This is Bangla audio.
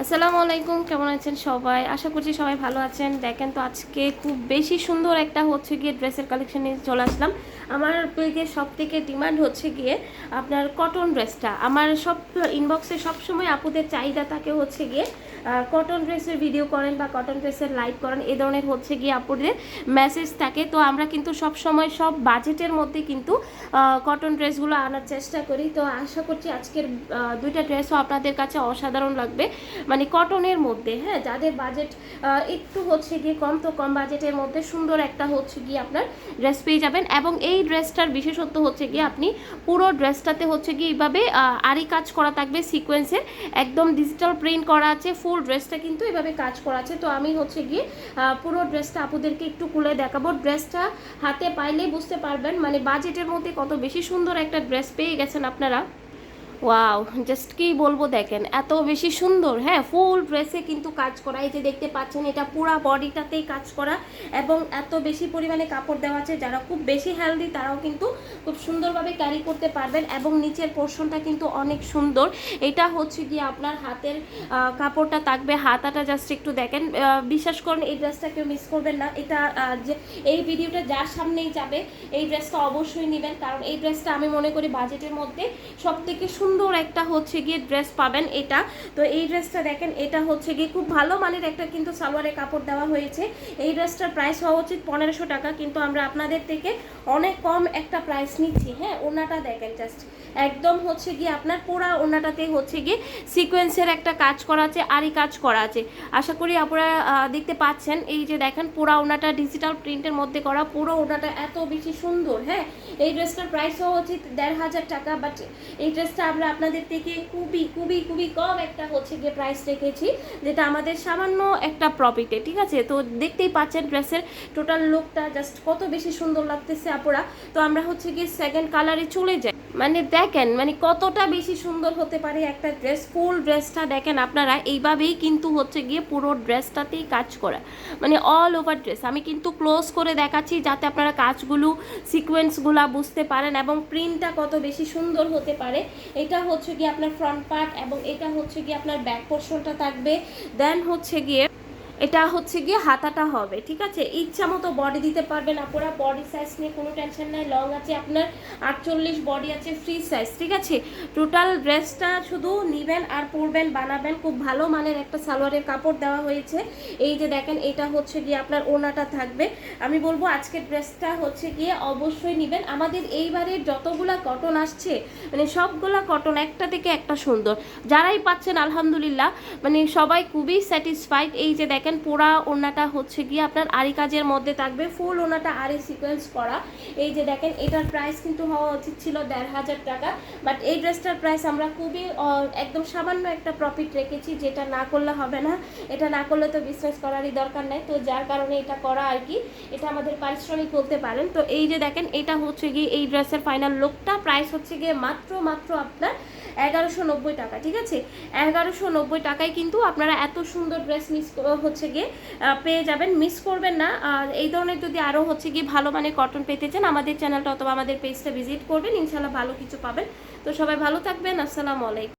আসসালামু আলাইকুম, কেমন আছেন সবাই? আশা করছি সবাই ভালো আছেন। দেখেন তো আজকে খুব বেশি সুন্দর একটা হচ্ছে গিয়ে ড্রেসের কালেকশন নিয়ে চলে আসলাম। আমার পেজে সব থেকে ডিমান্ড হচ্ছে গিয়ে আপনার কটন ড্রেসটা। আমার সব ইনবক্সে সবসময় আপুদের চাহিদা থাকে হচ্ছে গিয়ে কটন ড্রেসের ভিডিও করেন বা কটন ড্রেসের লাইভ করেন, এ ধরনের হচ্ছে গিয়ে আপুদের মেসেজ থাকে। তো আমরা কিন্তু সব সময় সব বাজেটের মধ্যে কিন্তু কটন ড্রেসগুলো আনার চেষ্টা করি। তো আশা করছি আজকের দুইটা ড্রেসও আপনাদের কাছে অসাধারণ লাগবে, মানে কটনের মধ্যে। হ্যাঁ, যাদের বাজেট একটু হচ্ছে গিয়ে কম, তো কম বাজেটের মধ্যে সুন্দর একটা হচ্ছে গিয়ে আপনার ড্রেস পেয়ে যাবেন। এবং এই ড্রেসটার বিশেষত্ব হচ্ছে গিয়ে আপনি পুরো ড্রেসটাতে হচ্ছে গিয়ে এইভাবে আরি কাজ করা থাকবে সিকোয়েন্সের, একদম ডিজিটাল প্রিন্ট করা আছে। ফুল ড্রেসটা কিন্তু এভাবে কাজ করা আছে। তো আমি হচ্ছে গিয়ে পুরো ড্রেসটা আপুদেরকে একটু খুলে দেখাবো। ড্রেসটা হাতে পাইলেই বুঝতে পারবেন মানে বাজেটের মধ্যে কত বেশি সুন্দর একটা ড্রেস পেয়ে গেছেন আপনারা। ওয়াও, জাস্ট কি বলবো, দেখেন এত বেশি সুন্দর। হ্যাঁ, ফুল ড্রেসে কিন্তু কাজ করা, এই যে দেখতে পাচ্ছেন এটা পুরা বডিটাতেই কাজ করা এবং এত বেশি পরিমাণে কাপড় দেওয়া আছে। যারা খুব বেশি হেলদি তারাও কিন্তু খুব সুন্দরভাবে ক্যারি করতে পারবেন। এবং নিচের পোর্শনটা কিন্তু অনেক সুন্দর। এটা হচ্ছে গিয়ে আপনার হাতের কাপড়টা থাকবে, হাতাটা জাস্ট একটু দেখেন। বিশ্বাস করুন এই ড্রেসটা কেউ মিস করবেন না। এটা যে এই ভিডিওটা যার সামনেই যাবে এই ড্রেসটা অবশ্যই নেবেন, কারণ এই ড্রেসটা আমি মনে করি বাজেটের মধ্যে সব থেকে সুন্দর একটা হচ্ছে গিয়ে ড্রেস পাবেন এটা। তো এই ড্রেসটা দেখেন, এটা হচ্ছে গিয়ে খুব ভালো মানের একটা কিন্তু সালোয়ারের কাপড় দেওয়া হয়েছে। এই ড্রেসটার প্রাইস হওয়া উচিত 1500 টাকা, কিন্তু আমরা আপনাদের থেকে অনেক কম একটা প্রাইস নিচ্ছি। হ্যাঁ, ওনাটা দেখেন জাস্ট একদম হচ্ছে গিয়ে আপনার পুরা ওনাটাতে হচ্ছে গিয়ে সিকোয়েন্সের একটা কাজ করা আছে, আরি কাজ করা আছে। আশা করি আপনারা দেখতে পাচ্ছেন। এই যে দেখেন পুরা ওনাটা ডিজিটাল প্রিন্টের মধ্যে করা, পুরো ওনাটা এত বেশি সুন্দর। হ্যাঁ, এই ড্রেসটার প্রাইস হওয়া উচিত 1500 টাকা, বাট এই ড্রেসটা আমরা আপনাদের থেকে খুবই খুবই খুবই কম একটা হচ্ছে গিয়ে প্রাইস রেখেছি, যেটা আমাদের সামান্য একটা প্রফিটে। ঠিক আছে, তো দেখতেই পাচ্ছেন ড্রেসের টোটাল লুকটা জাস্ট কত বেশি সুন্দর লাগতেছে আপুরা। তো আমরা হচ্ছে গিয়ে সেকেন্ড কালারে চলে যাই। মানে দেখেন মানে কতটা বেশি সুন্দর হতে পারে একটা ড্রেস। ফুল ড্রেসটা দেখেন আপনারা, এইভাবেই কিন্তু হচ্ছে গিয়ে পুরো ড্রেসটাতেই কাজ করা, মানে অল ওভার ড্রেস। আমি কিন্তু ক্লোজ করে দেখাচ্ছি যাতে আপনারা কাজগুলো সিকোয়েন্সগুলো বুঝতে পারেন এবং প্রিন্টটা কত বেশি সুন্দর হতে পারে। এটা হচ্ছে গিয়ে আপনার ফ্রন্ট পার্ট এবং এটা হচ্ছে গিয়ে আপনার ব্যাক পোর্শনটা থাকবে। দেন হচ্ছে গিয়ে এটা হচ্ছে গিয়ে হাতাটা হবে। ঠিক আছে, ইচ্ছা মতো বডি দিতে পারবেন আপনারা, বডি সাইজ নিয়ে কোনো টেনশন নাই। লং আছে আপনার 48, বডি আছে ফ্রি সাইজ। ঠিক আছে, টোটাল ড্রেসটা শুধু নিবেন আর পরবেন, বানাবেন। খুব ভালো মানের একটা সালোয়ারের কাপড় দেওয়া হয়েছে। এই যে দেখেন এটা হচ্ছে গিয়ে আপনার ওনাটা থাকবে। আমি বলবো আজকের ড্রেসটা হচ্ছে গিয়ে অবশ্যই নিবেন। আমাদের এইবারে যতগুলা কটন আসছে মানে সবগুলা কটন একটা থেকে একটা সুন্দর। যারাই পাচ্ছেন আলহামদুলিল্লাহ, মানে সবাই খুবই স্যাটিসফাইড। এই যে দেখেন পুরা ওনাটা হচ্ছে গিয়ে আপনার আরি কাজের মধ্যে থাকবে, ফুল ওনাটা আরি সিকোয়েন্স করা। এই যে দেখেন এটার প্রাইস কিন্তু হওয়া উচিত ছিল 1500 টাকা, বাট এই ড্রেসটার প্রাইস আমরা খুবই একদম সামান্য একটা প্রফিট রেখেছি, যেটা না করলে হবে না। এটা না করলে তো বিজনেস করারই দরকার নেই, তো যার কারণে এটা করা আর কি। এটা আমাদের পারিশ্রমিক বলতে পারেন। তো এই যে দেখেন এটা হচ্ছে গিয়ে এই ড্রেসের ফাইনাল লুকটা। প্রাইস হচ্ছে গিয়ে মাত্র আপনার 1190 টাকা। ঠিক আছে, 1190 টাকায় কিন্তু আপনারা এত সুন্দর ড্রেস হচ্ছে গিয়ে পেয়ে যাবেন। মিস করবেন না। এই ধরনের যদি আরও হচ্ছে গিয়ে ভালো মানের কটন পেতে চান আমাদের চ্যানেলটা অথবা আমাদের পেজটা ভিজিট করবেন, ইনশাল্লাহ ভালো কিছু পাবেন। তো সবাই ভালো থাকবেন। আসসালামু আলাইকুম।